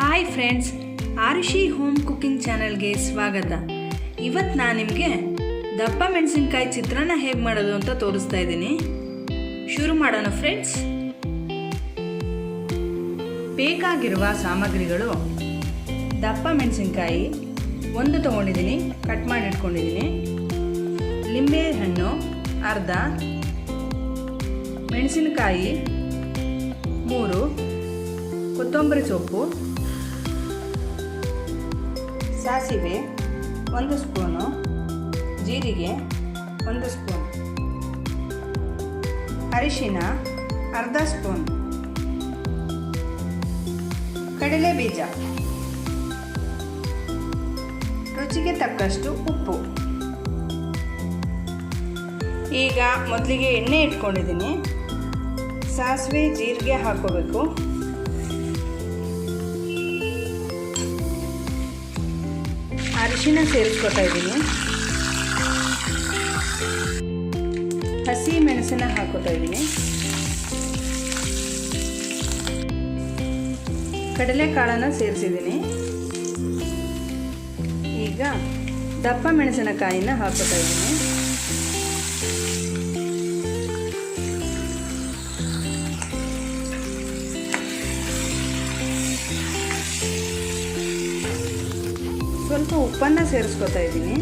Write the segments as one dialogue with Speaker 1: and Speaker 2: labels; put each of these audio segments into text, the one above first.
Speaker 1: Hi friends, Arushi home cooking ಚಾನಲ್ಗೆ ಸ್ವಾಗತ. ಇವತ್ತು ನಾನು ನಿಮಗೆ ದಪ್ಪ ಮೆಣಸಿನಕಾಯಿ ಚಿತ್ರಾನ್ನ ಹೇಗೆ ಮಾಡೋದು ಅಂತ ತೋರಿಸ್ತಾ ಇದ್ದೀನಿ. ಶುರು ಮಾಡೋಣ ಫ್ರೆಂಡ್ಸ್. ಬೇಕಾಗಿರುವ ಸಾಮಗ್ರಿಗಳು: ದಪ್ಪ ಮೆಣಸಿನಕಾಯಿ ಒಂದು ತೊಗೊಂಡಿದ್ದೀನಿ, ಕಟ್ ಮಾಡಿ ಇಟ್ಕೊಂಡಿದ್ದೀನಿ. ಲಿಂಬೆ ಹಣ್ಣು ಅರ್ಧ, ಮೆಣಸಿನಕಾಯಿ 3, ಕೊತ್ತಂಬರಿ ಸೊಪ್ಪು, ಸಾಸಿವೆ 1 ಸ್ಪೂನು, ಜೀರಿಗೆ 1 ಸ್ಪೂನ್, ಅರಿಶಿನ ಅರ್ಧ ಸ್ಪೂನ್, ಕಡಲೆ ಬೀಜ, ರುಚಿಗೆ ತಕ್ಕಷ್ಟು ಉಪ್ಪು. ಈಗ ಮೊದಲಿಗೆ ಎಣ್ಣೆ ಇಟ್ಕೊಂಡಿದ್ದೀನಿ. ಸಾಸಿವೆ ಜೀರಿಗೆ ಹಾಕೋಬೇಕು. ಅರಿಶಿನ ಸೇರಿಸ್ಕೊತಾ ಇದ್ದೀನಿ. ಹಸಿ ಮೆಣಸನ್ನ ಹಾಕೋತಾ ಇದ್ದೀನಿ. ಕಡಲೆಕಾಳನ್ನು ಸೇರಿಸಿದ್ದೀನಿ. ಈಗ ದಪ್ಪ ಮೆಣಸಿನಕಾಯಿನ ಹಾಕೋತಾ ಇದ್ದೀನಿ. ಸ್ವಲ್ಪ ಉಪ್ಪನ್ನು ಸೇರಿಸ್ಕೊತಾ ಇದ್ದೀನಿ.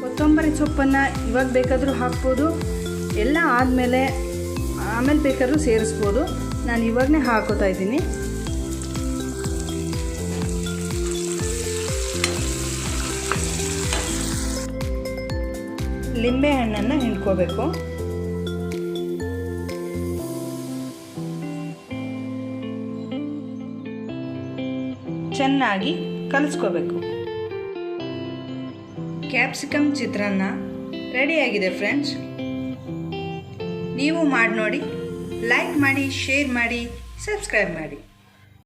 Speaker 1: ಕೊತ್ತಂಬರಿ ಸೊಪ್ಪನ್ನು ಇವಾಗ ಬೇಕಾದರೂ ಹಾಕ್ಬೋದು, ಎಲ್ಲ ಆಮೇಲೆ ಬೇಕಾದರೂ ಸೇರಿಸ್ಬೋದು. ನಾನು ಇವಾಗಲೇ ಹಾಕೋತಾ ಇದ್ದೀನಿ. ಲಿಂಬೆ ಹಣ್ಣನ್ನು ಹಿಂಡ್ಕೋಬೇಕು. ಚೆನ್ನಾಗಿ ಕಲಿಸ್ಕೋಬೇಕು. ಕ್ಯಾಪ್ಸಿಕಮ್ ಚಿತ್ರಾನ್ನ ರೆಡಿಯಾಗಿದೆ ಫ್ರೆಂಡ್ಸ್. ನೀವು ಮಾಡಿ ನೋಡಿ, ಲೈಕ್ ಮಾಡಿ, ಶೇರ್ ಮಾಡಿ, ಸಬ್ಸ್ಕ್ರೈಬ್ ಮಾಡಿ.